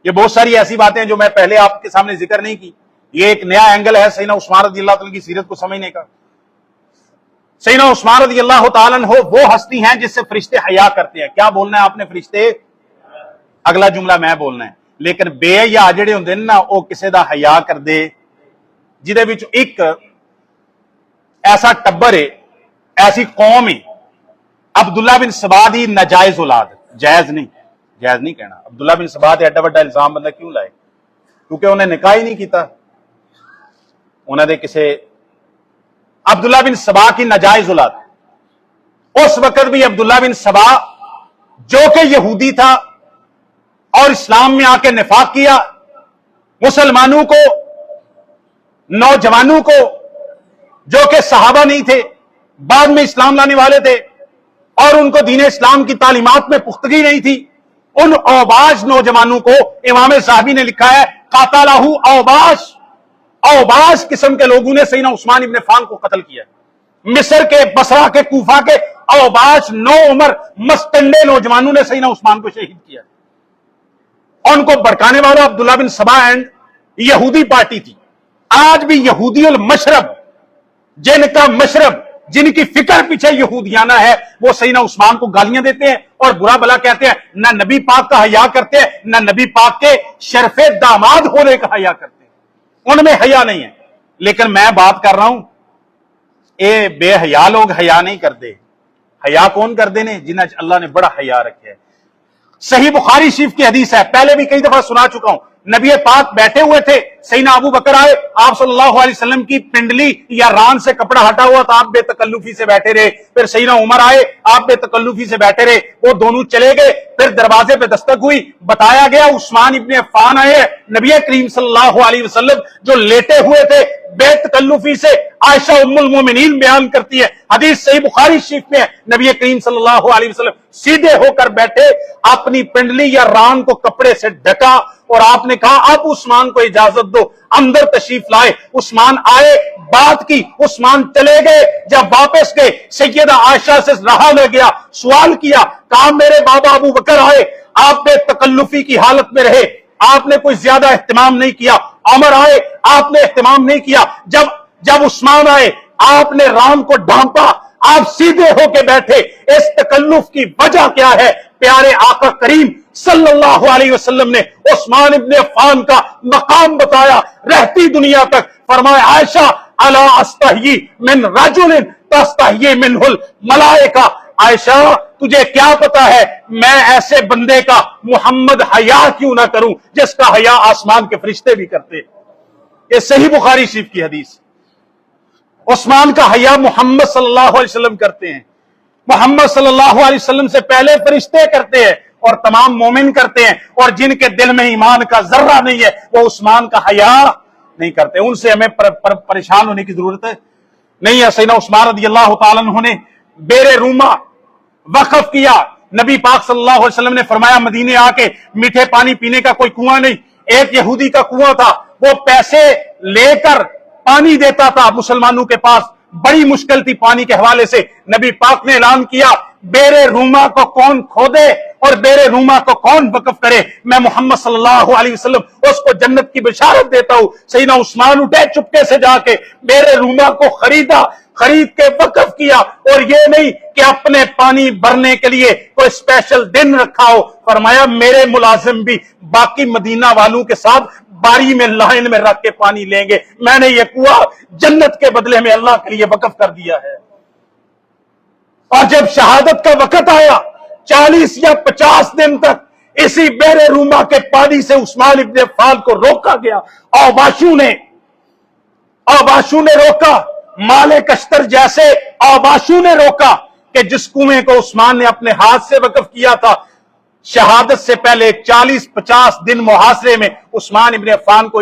یہ بہت ساری ایسی باتیں ہیں جو میں پہلے آپ کے سامنے ذکر نہیں کی، یہ ایک نیا اینگل ہے سیدنا عثمان رضی اللہ تعالیٰ کی سیرت کو سمجھنے کا۔ سیدنا عثمان رضی اللہ تعالیٰ عنہ وہ ہستی ہیں جس سے فرشتے حیا کرتے ہیں۔ کیا بولنا ہے آپ نے؟ فرشتے، اگلا جملہ میں بولنا ہے، لیکن بے حیا جڑے ہوندے نا وہ کسے دا حیا کر دے، جدے وچ ایک ایسا ٹبر ہے، ایسی قوم ہے، عبداللہ بن سبا دی ناجائز اولاد، جائز نہیں کہنا، عبداللہ بن سبا تے ایڈا بڑا الزام بندہ کیوں لائے؟ کیونکہ انہیں نکاح ہی نہیں کیتا، انہوں نے کسے عبداللہ بن سبا کی ناجائز اولاد۔ اس وقت بھی عبداللہ بن سبا جو کہ یہودی تھا اور اسلام میں آ کے نفاق کیا، مسلمانوں کو، نوجوانوں کو جو کہ صحابہ نہیں تھے، بعد میں اسلام لانے والے تھے اور ان کو دین اسلام کی تعلیمات میں پختگی نہیں تھی، ان اوباش نوجوانوں کو امام صاحبی نے لکھا ہے قاتلہ اوباش، اوباش قسم کے لوگوں نے سیدنا عثمان ابن عفان کو قتل کیا۔ مصر کے، بصرہ کے، کوفہ کے اوباش نو عمر مستنڈے نوجوانوں نے سیدنا عثمان کو شہید کیا، اور ان کو بھڑکانے والا عبداللہ بن سبا اینڈ یہودی پارٹی تھی۔ آج بھی یہودی المشرب، جن کا مشرب، جن کی فکر پیچھے یہودیانہ ہے، وہ سیدنا عثمان کو گالیاں دیتے ہیں اور برا بلا کہتے ہیں، نہ نبی پاک کا حیا کرتے ہیں، نہ نبی پاک کے شرف داماد ہونے کا حیا کرتے ہیں، ان میں حیا نہیں ہے۔ لیکن میں بات کر رہا ہوں، اے بے حیا لوگ حیا نہیں کرتے، حیا کون کرتے ہیں؟ جنہیں اللہ نے بڑا حیا رکھا ہے۔ صحیح بخاری شریف کی حدیث ہے، پہلے بھی کئی دفعہ سنا چکا ہوں، نبی پاک بیٹھے ہوئے تھے، سیدنا ابو بکر آئے، آپ صلی اللہ علیہ وسلم کی پنڈلی یا ران سے کپڑا ہٹا ہوا تھا، آپ بے تکلفی سے بیٹھے رہے، پھر سیدنا عمر آئے، آپ بے تکلفی سے بیٹھے رہے، وہ دونوں چلے گئے، پھر دروازے پہ دستک ہوئی، بتایا گیا عثمان ابن عفان آئے، نبی کریم صلی اللہ علیہ وسلم جو لیٹے ہوئے تھے بے تکلفی سے، عائشہ ام المومنین بیان کرتی ہے، حدیث صحیح بخاری شریف میں ہے، نبی کریم صلی اللہ علیہ وسلم سیدھے ہو کر بیٹھے، اپنی پنڈلی یا ران کو کپڑے سے ڈھکا، اور آپ نے کہا اب عثمان کو اجازت دو، اندر تشریف لائے۔ عثمان آئے، بات کی، عثمان چلے گئے، جب واپس گئے سیدہ عائشہ سے رہا نہ گیا، سوال کیا، کہا میرے بابا ابو بکر آئے، آپ بے تکلفی کی حالت میں رہے، آپ نے کوئی زیادہ اہتمام نہیں کیا، عمر آئے، آپ نے اہتمام نہیں کیا، جب عثمان آئے آپ نے رام کو ڈھانپا، آپ سیدھے ہو کے بیٹھے، اس تکلف کی وجہ کیا ہے؟ پیارے آقا کریم صلی اللہ علیہ وسلم نے عثمان ابن عفان کا مقام بتایا رہتی دنیا تک، فرمایا عائشہ الا استحیی من رجل تستحیی منہ الملائکہ، عائشہ تجھے کیا پتا ہے میں ایسے بندے کا محمد حیا کیوں نہ کروں جس کا حیا آسمان کے فرشتے بھی کرتے۔ یہ صحیح بخاری شریف کی حدیث، عثمان کا حیا محمد صلی اللہ علیہ وسلم کرتے ہیں، محمد صلی اللہ علیہ وسلم سے پہلے فرشتے کرتے ہیں اور تمام مومن کرتے ہیں، اور جن کے دل میں ایمان کا ذرہ نہیں ہے وہ عثمان کا حیا نہیں کرتے، ان سے ہمیں پریشان ہونے کی ضرورت ہے نہیں ہے۔ سیدنا عثمان رضی اللہ تعالیٰ عنہ نے بیر روما وقف کیا، نبی پاک صلی اللہ علیہ وسلم نے فرمایا مدینے آ کے میٹھے پانی پینے کا کوئی کنواں نہیں، ایک یہودی کا کنواں تھا، وہ پیسے لے کر پانی دیتا تھا مسلمانوں کے پاس، بڑی مشکل تھی پانی کے حوالے سے، نبی پاک نے اعلان کیا بیر روما کو کون کھودے اور بیر روما کو کون وقف کرے، میں محمد صلی اللہ علیہ وسلم اس کو جنت کی بشارت دیتا ہوں۔ سیدنا عثمان اٹھے چپکے سے جا کے بیر روما کو خرید کے وقف کیا، اور یہ نہیں کہ اپنے پانی بھرنے کے لیے کوئی اسپیشل دن رکھا ہو، فرمایا میرے ملازم بھی باقی مدینہ والوں کے ساتھ باری میں لائن میں رکھ کے پانی لیں گے، میں نے یہ کنواں جنت کے بدلے میں اللہ کے لیے وقف کر دیا ہے۔ اور جب شہادت کا وقت آیا 40 یا 50 دن تک اسی بیر روما کے پانی سے عثمان ابن عفان کو روکا گیا، اوباشوں نے روکا، مالک اشتر جیسے اوباشوں نے روکا کہ جس کنویں کو عثمان نے اپنے ہاتھ سے وقف کیا تھا، شہادت سے پہلے 40-50 دن محاصرے میں عثمان ابن عفان کو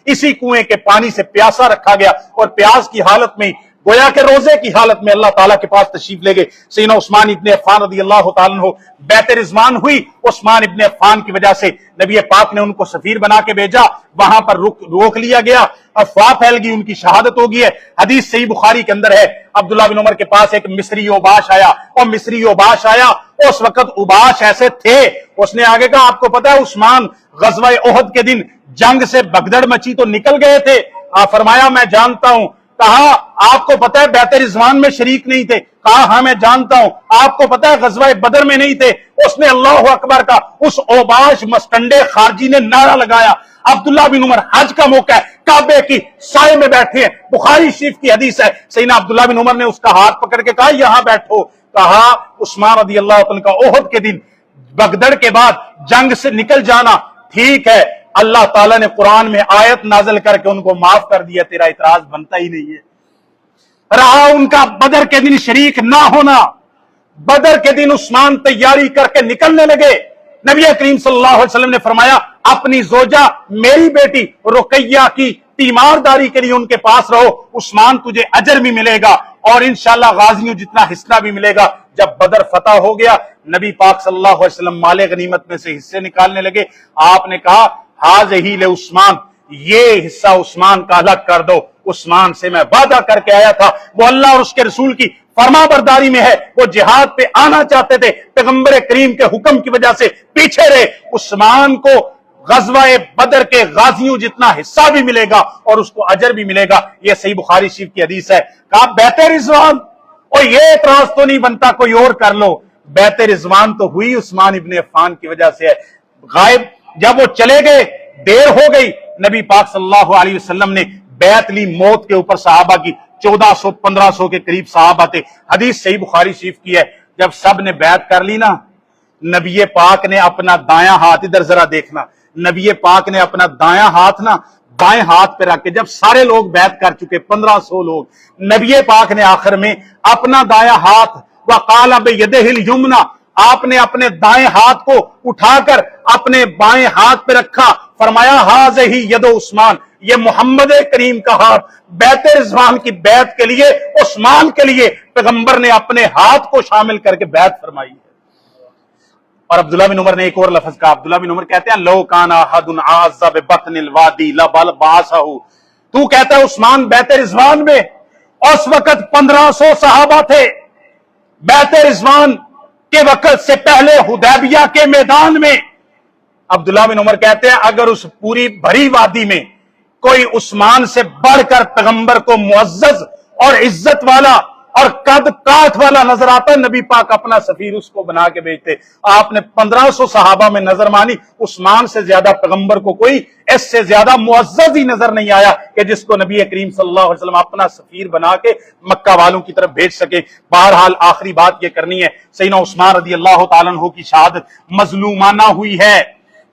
اسی کنویں کے پانی سے پیاسا رکھا گیا، اور پیاس کی حالت میں گویا کہ روزے کی حالت میں اللہ تعالیٰ کے پاس تشریف لے گئے۔ سیدنا عثمان ابن عفان رضی اللہ تعالیٰ عنہ بیعت رضوان ہوئی، عثمان ابن عفان کی وجہ سے نبی پاک نے ان کو سفیر بنا کے بھیجا، وہاں پر روک لیا گیا، افواہ پھیل گئی، ان کی شہادت ہو گئی ہے۔ حدیث صحیح بخاری کے اندر ہے، عبداللہ بن عمر کے پاس ایک مصری اوباش آیا، اور مصری اوباش آیا، اس وقت اوباش ایسے تھے، اس نے آگے کہا آپ کو پتا ہے عثمان غزوہ احد کے دن جنگ سے بگدڑ مچی تو نکل گئے تھے، فرمایا میں جانتا ہوں، کہا آپ کو پتا ہے بیعت رضوان میں شریک نہیں تھے، کہا ہاں میں جانتا ہوں، آپ کو پتا ہے غزوہ بدر میں نہیں تھے، اس نے اللہ اکبر کا، اس اوباش مستنڈے خارجی نے نعرہ لگایا۔ عبداللہ بن عمر حج کا موقع ہے، کعبے کی سائے میں بیٹھے ہیں، بخاری شریف کی حدیث ہے، سیدنا عبداللہ بن عمر نے اس کا ہاتھ پکڑ کے کہا یہاں بیٹھو، کہا عثمان رضی اللہ عنہ کا احد کے دن بگدڑ کے بعد جنگ سے نکل جانا ٹھیک ہے، اللہ تعالیٰ نے قرآن میں آیت نازل کر کے ان کو معاف کر دیا، تیرا اعتراض بنتا ہی نہیں ہے۔ رہا ان کا بدر کے دن شریک نہ ہونا، بدر کے دن عثمان تیاری کر کے نکلنے لگے، نبی کریم صلی اللہ علیہ وسلم نے فرمایا اپنی زوجہ میری بیٹی رقیہ کی تیمارداری کے لیے ان کے پاس رہو، عثمان تجھے اجر بھی ملے گا اور انشاءاللہ غازیوں جتنا حصہ بھی ملے گا۔ جب بدر فتح ہو گیا نبی پاک صلی اللہ علیہ وسلم مال غنیمت میں سے حصے نکالنے لگے، آپ نے کہا حاذہ لعثمان، یہ حصہ عثمان کا الگ کر دو، عثمان سے میں وعدہ کر کے آیا تھا، وہ اللہ اور اس کے رسول کی فرما برداری میں ہے، وہ جہاد پہ آنا چاہتے تھے، پیغمبر کریم کے حکم کی وجہ سے پیچھے رہے، عثمان کو غزوہ بدر کے غازیوں جتنا حصہ بھی ملے گا اور اس کو اجر بھی ملے گا۔ یہ صحیح بخاری شریف کی حدیث ہے۔ کہا بیعت رضوان، اور یہ اعتراض تو نہیں بنتا کوئی اور کر لو، بیعت رضوان تو ہوئی عثمان ابن عفان کی وجہ سے ہے۔ غائب جب وہ چلے گئے، دیر ہو گئی، نبی پاک صلی اللہ علیہ وسلم نے بیعت لی موت کے اوپر صحابہ کی، 1400-1500 کے قریب صحابہ تھے۔ حدیث صحیح بخاری شریف کی ہے۔ جب سب نے بیعت کر لی نا، نبی پاک نے اپنا دایاں ہاتھ، ادھر ذرا دیکھنا، نبی پاک نے اپنا دایاں ہاتھ نا بائیں ہاتھ پہ رکھ کے، جب سارے لوگ بیعت کر چکے 1500 لوگ، نبی پاک نے آخر میں اپنا دایاں ہاتھ وقال بیدہ الیمنی، آپ نے اپنے دائیں ہاتھ کو اٹھا کر اپنے بائیں ہاتھ پہ رکھا، فرمایا ھذہ ید عثمان، یہ محمد کریم کا ہاتھ، بیعت رضوان کی بیعت کے لیے، عثمان کے لیے پیغمبر نے اپنے ہاتھ کو شامل کر کے بیعت فرمائی ہے۔ اور عبداللہ بن عمر نے ایک اور لفظ کہا، عبداللہ بن عمر کہتے ہیں لو کان احد اعز ببطن الوادی لبعثہ، تو کہتا ہے عثمان بیعت رضوان میں، اس وقت 1500 صحابہ تھے، بیعت رضوان کے وقت سے پہلے حدیبیہ کے میدان میں، عبداللہ بن عمر کہتے ہیں اگر اس پوری بھری وادی میں کوئی عثمان سے بڑھ کر پیغمبر کو معزز اور عزت والا اور قد کاٹ والا نظر آتا، نبی پاک اپنا سفیر اس کو بنا کے بھیجتے۔ آپ نے 1500 صحابہ میں نظر مانی، عثمان سے زیادہ پیغمبر کو کوئی اس سے زیادہ معزز ہی نظر نہیں آیا کہ جس کو نبی کریم صلی اللہ علیہ وسلم اپنا سفیر بنا کے مکہ والوں کی طرف بھیج سکے۔ بہرحال آخری بات یہ کرنی ہے، سیدنا عثمان رضی اللہ تعالیٰ عنہ کی شہادت مظلومانہ ہوئی ہے،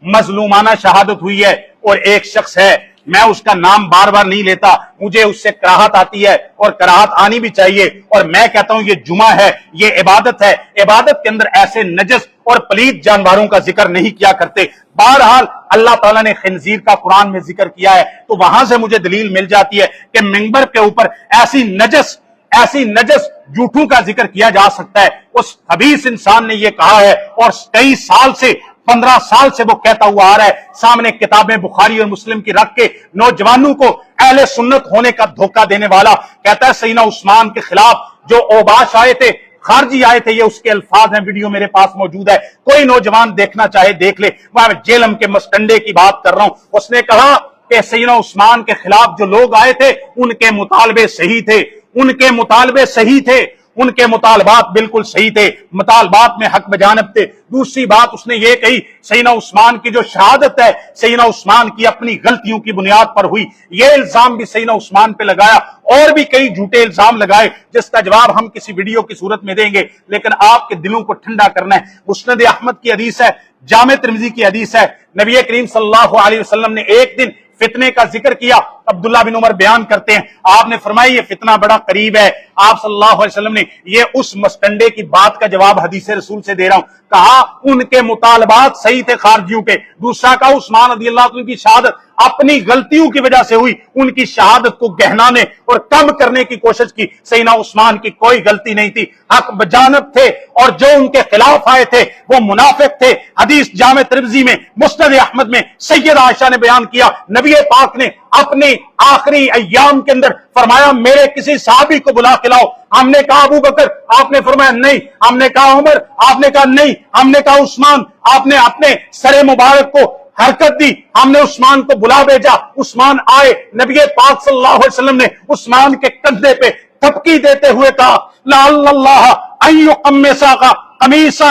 مظلومانہ شہادت ہوئی ہے، اور ایک شخص ہے، میں اس کا نام بار بار نہیں لیتا، مجھے اس سے کراہت آتی ہے اور کراہت آنی بھی چاہیے، اور میں کہتا ہوں یہ جمعہ ہے، یہ عبادت ہے، عبادت کے اندر ایسے نجس اور پلید جانوروں کا ذکر نہیں کیا کرتے۔ بہرحال اللہ تعالیٰ نے خنزیر کا قرآن میں ذکر کیا ہے، تو وہاں سے مجھے دلیل مل جاتی ہے کہ منبر کے اوپر ایسی نجس جھوٹوں کا ذکر کیا جا سکتا ہے۔ اس خبیث انسان نے یہ کہا ہے، اور کئی سال سے 15 سال سے وہ کہتا ہوا آ رہا ہے، سامنے کتابیں بخاری اور مسلم کی رکھ کے نوجوانوں کو اہل سنت ہونے کا دھوکہ دینے والا کہتا ہے سیدنا عثمان کے خلاف جو اوباش آئے تھے، خارجی آئے تھے، یہ اس کے الفاظ ہیں، ویڈیو میرے پاس موجود ہے، کوئی نوجوان دیکھنا چاہے دیکھ لے، میں جیلم کے مسٹنڈے کی بات کر رہا ہوں۔ اس نے کہا کہ سیدنا عثمان کے خلاف جو لوگ آئے تھے ان کے مطالبے صحیح تھے، ان کے مطالبے صحیح تھے، ان کے مطالبات بالکل صحیح تھے، مطالبات میں حق بجانب تھے۔ دوسری بات اس نے یہ کہی سیدنا عثمان کی جو شہادت ہے سیدنا عثمان کی اپنی غلطیوں کی بنیاد پر ہوئی، یہ الزام بھی سیدنا عثمان پہ لگایا، اور بھی کئی جھوٹے الزام لگائے جس کا جواب ہم کسی ویڈیو کی صورت میں دیں گے، لیکن آپ کے دلوں کو ٹھنڈا کرنا ہے۔ مسند احمد کی حدیث ہے، جامع ترمذی کی حدیث ہے، نبی کریم صلی اللہ علیہ وسلم نے ایک دن فتنے کا ذکر کیا، عبداللہ بن عمر بیان کرتے ہیں، آپ نے فرمایا یہ فتنہ بڑا قریب ہے، آپ صلی اللہ علیہ وسلم نے یہ اس مسٹنڈے کی بات کا جواب حدیث رسول سے دے رہا ہوں، کہا ان کے مطالبات صحیح تھے خارجیوں کے۔ دوسرا کہا عثمان رضی اللہ عنہ کی شہادت اپنی غلطیوں کی وجہ سے ہوئی، ان کی شہادت کو گہنانے اور کم کرنے کی کوشش کی۔ سیدنا عثمان کی کوئی غلطی نہیں تھی، حق بجانب تھے، اور جو ان کے خلاف آئے تھے وہ منافق تھے۔ حدیث جامع ترمذی میں، مسند احمد میں سید عائشہ نے بیان کیا، نبی پاک نے اپنے آخری ایام کے اندر فرمایا میرے کسی صحابی کو بلا کے لاؤ۔ ہم نے کہا ابو بکر، آپ نے فرمایا نہیں، ہم نے کہا عمر، آپ نے کہا نہیں، ہم نے کہا عثمان، آپ نے اپنے سر مبارک کو حرکت دی، ہم نے عثمان کو بلا بھیجا، عثمان آئے، نبی پاک صلی اللہ علیہ وسلم نے عثمان کے کندھے پہ تھپکی دیتے ہوئے کہا لعل اللہ ان یقمصک قمیصا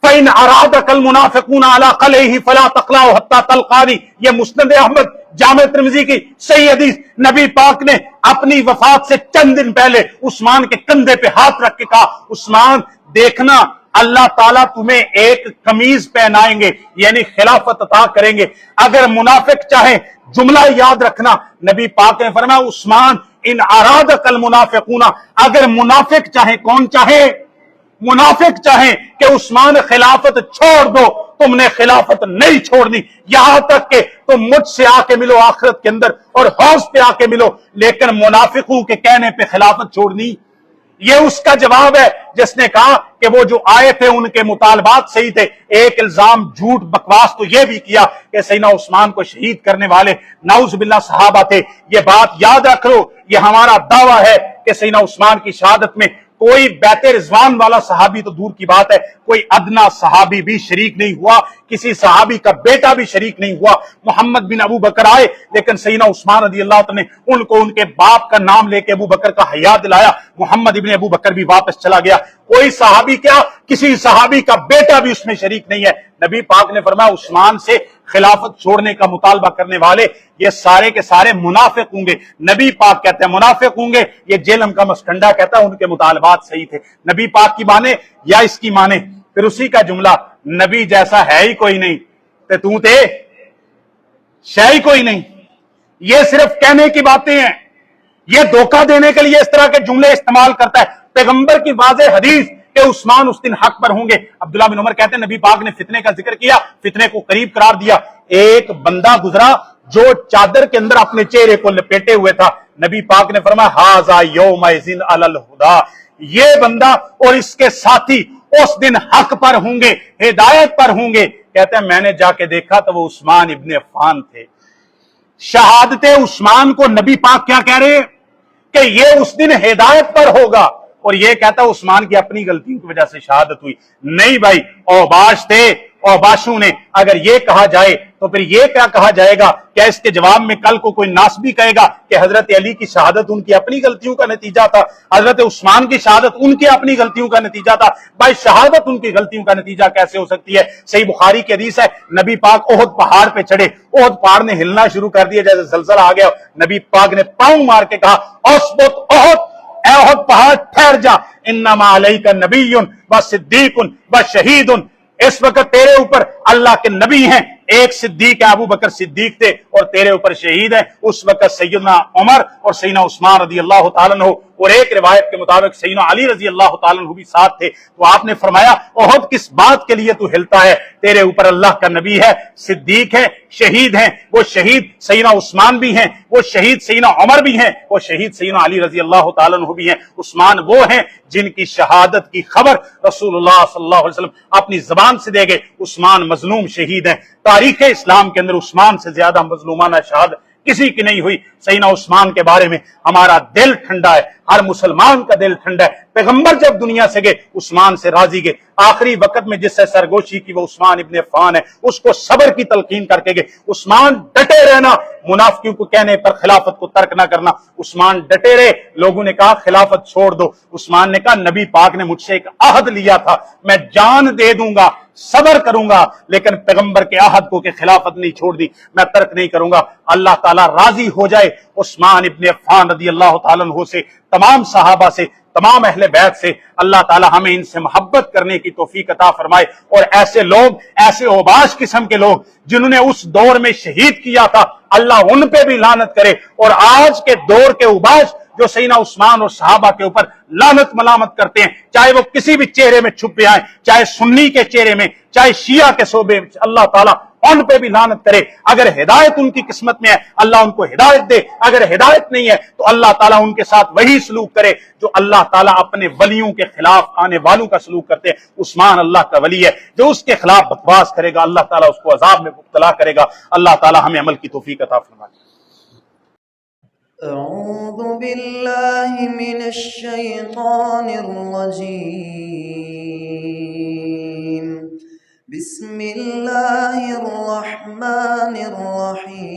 فإن أرادك المنافقون على قلعه فلا تقلعه حتى تلقاني۔ یہ مسند احمد جامع ترمذی کی صحیح حدیث، نبی پاک نے اپنی وفات سے چند دن پہلے عثمان کے کندھے پہ ہاتھ رکھ کے کہا عثمان دیکھنا اللہ تعالیٰ تمہیں ایک قمیض پہنائیں گے، یعنی خلافت عطا کریں گے۔ اگر منافق چاہیں، جملہ یاد رکھنا، نبی پاک نے فرمایا عثمان ان ارادک المنافقون، اگر منافق چاہیں، کون چاہے؟ منافق چاہیں کہ عثمان خلافت چھوڑ دو، تم نے خلافت نہیں چھوڑنی، یہاں تک کہ تم مجھ سے آ کے ملو آخرت کے اندر اور حوض پہ آ کے ملو، لیکن منافقوں کے کہنے پہ خلافت چھوڑنی یہ اس کا جواب ہے جس نے کہا کہ وہ جو آئے تھے ان کے مطالبات صحیح تھے، ایک الزام جھوٹ بکواس تو یہ بھی کیا کہ سیدنا عثمان کو شہید کرنے والے نعوذ باللہ صحابہ تھے۔ یہ بات یاد رکھ لو، یہ ہمارا دعویٰ ہے کہ سیدنا عثمان کی شہادت میں کوئی بیت رضوان والا صحابی تو دور کی بات ہے، کوئی ادنا صحابی بھی شریک نہیں ہوا، کسی صحابی کا بیٹا بھی شریک نہیں ہوا۔ محمد بن ابو بکر آئے لیکن سیدنا عثمان رضی اللہ عنہ نے ان کو ان کے باپ کا نام لے کے ابو بکر کا حیا دلایا، محمد ابن ابو بکر بھی واپس چلا گیا۔ کوئی صحابی کیا، کسی صحابی کا بیٹا بھی اس میں شریک نہیں ہے۔ نبی پاک نے فرمایا عثمان سے خلافت چھوڑنے کا مطالبہ کرنے والے یہ سارے کے سارے منافق ہوں گے۔ نبی پاک کہتے ہیں منافق ہوں گے، یہ جیلم کا مسکنڈا کہتا ہے ان کے مطالبات صحیح تھے۔ نبی پاک کی مانے یا اس کی مانے، پھر اسی کا جملہ نبی جیسا ہے ہی کوئی نہیں تے تو تے شے ہی کوئی نہیں۔ یہ صرف کہنے کی باتیں ہیں، یہ دھوکہ دینے کے لیے اس طرح کے جملے استعمال کرتا ہے۔ پیغمبر کی واضح حدیث کہ عثمان اس دن حق پر ہوں گے۔ عبداللہ بن عمر کہتے ہیں نبی پاک نے فتنے کا ذکر کیا، فتنے کو قریب قرار دیا۔ ایک بندہ گزرا جو چادر کے اندر اپنے چہرے کو لپیٹے ہوئے تھا، نبی پاک نے فرمایا ھذا یومئذ علی الہدی، یہ بندہ اور اس کے ساتھی اس دن حق پر ہوں گے، ہدایت پر ہوں گے۔ کہتے ہیں میں نے جا کے دیکھا تو وہ عثمان ابن عفان تھے۔ شہادت عثمان کو نبی پاک کیا کہہ رہے ہیں کہ یہ اس دن ہدایت پر ہوگا، اور یہ کہتا ہے عثمان کی اپنی غلطیوں کی وجہ سے شہادت ہوئی۔ نہیں بھائی، اوباش تھے، اوباشوں نے اگر یہ کہا جائے تو پھر یہ کیا کہا جائے گا؟ کیا اس کے جواب میں کل کو کوئی ناسبی کہے گا کہ حضرت علی کی شہادت ان کی اپنی غلطیوں کا نتیجہ تھا، حضرت عثمان کی شہادت ان کی اپنی غلطیوں کا نتیجہ تھا؟ بھائی شہادت ان کی غلطیوں کا نتیجہ کیسے ہو سکتی ہے؟ صحیح بخاری کی حدیث ہے، نبی پاک احد پہاڑ پہ چڑھے، احد پہاڑ نے ہلنا شروع کر دیا جیسے زلزلہ آ گیا، نبی پاک نے پاؤں مار کے کہا اثبت احد، اے احد پہاڑ ٹھہر جا، انما علیک نبی و صدیق و شہید، اس وقت تیرے اوپر اللہ کے نبی ہیں، ایک صدیق ہے ابو بکر صدیق تھے، اور تیرے اوپر شہید ہیں۔ اس وقت سیدنا عمر اور سیدنا عثمان رضی اللہ تعالیٰ عنہ اور ایک روایت کے مطابق سیدنا علی رضی اللہ تعالیٰ عنہ بھی ساتھ تھے۔ تو آپ نے فرمایا احد کس بات کے لیے تو ہلتا ہے؟ تیرے اوپر اللہ کا نبی ہے، صدیق ہے، شہید ہیں، وہ شہید سیدنا عثمان بھی ہیں، وہ شہید سیدنا عمر بھی ہیں، وہ شہید سیدنا علی رضی اللہ تعالیٰ عنہ بھی ہیں۔ عثمان وہ ہیں جن کی شہادت کی خبر رسول اللہ صلی اللہ علیہ وسلم اپنی زبان سے دے گئے۔ عثمان مظلوم شہید ہیں، تاریخ اسلام کے اندر عثمان سے زیادہ مظلومانہ شہادت کسی کی نہیں ہوئی۔ سیدنا عثمان کے بارے میں ہمارا دل ٹھنڈا ہے، ہر مسلمان کا دل ٹھنڈا ہے۔ پیغمبر جب دنیا سے گئے عثمان سے راضی گئے، آخری وقت میں جس سے سرگوشی کی وہ عثمان ابن عفان ہے، اس کو صبر کی تلقین کر کے گئے۔ عثمان ڈٹے رہنا، منافقوں کو کہنے پر خلافت کو ترک نہ کرنا، عثمان ڈٹے رہے۔ لوگوں نے کہا خلافت چھوڑ دو، عثمان نے کہا نبی پاک نے مجھ سے ایک عہد لیا تھا، میں جان دے دوں گا، صبر کروں گا، لیکن پیغمبر کے عہد کو کہ خلافت نہیں چھوڑ دی، میں ترک نہیں کروں گا۔ اللہ تعالیٰ راضی ہو جائے عثمان ابن عفان رضی اللہ تعالیٰ عنہ سے، تمام صحابہ سے، تمام اہل بیت سے۔ اللہ تعالیٰ ہمیں ان سے محبت کرنے کی توفیق عطا فرمائے، اور ایسے لوگ، ایسے اوباش قسم کے لوگ جنہوں نے اس دور میں شہید کیا تھا، اللہ ان پہ بھی لعنت کرے۔ اور آج کے دور کے اوباش جو سیدنا عثمان اور صحابہ کے اوپر لعنت ملامت کرتے ہیں، چاہے وہ کسی بھی چہرے میں چھپے آئیں، چاہے سنی کے چہرے میں، چاہے شیعہ کے صوبے میں، اللہ تعالیٰ ان پہ بھی لعنت کرے۔ اگر ہدایت ان کی قسمت میں ہے اللہ ان کو ہدایت دے، اگر ہدایت نہیں ہے تو اللہ تعالیٰ ان کے ساتھ وہی سلوک کرے جو اللہ تعالیٰ اپنے ولیوں کے خلاف آنے والوں کا سلوک کرتے ہیں۔ عثمان اللہ کا ولی ہے، جو اس کے خلاف بکواس کرے گا اللہ تعالیٰ اس کو عذاب میں مبتلا کرے گا۔ اللہ تعالیٰ ہمیں عمل کی توفیق عطا فرمائے۔
اعوذ باللہ من الشیطان الرجیم، بسم اللہ الرحمن الرحیم۔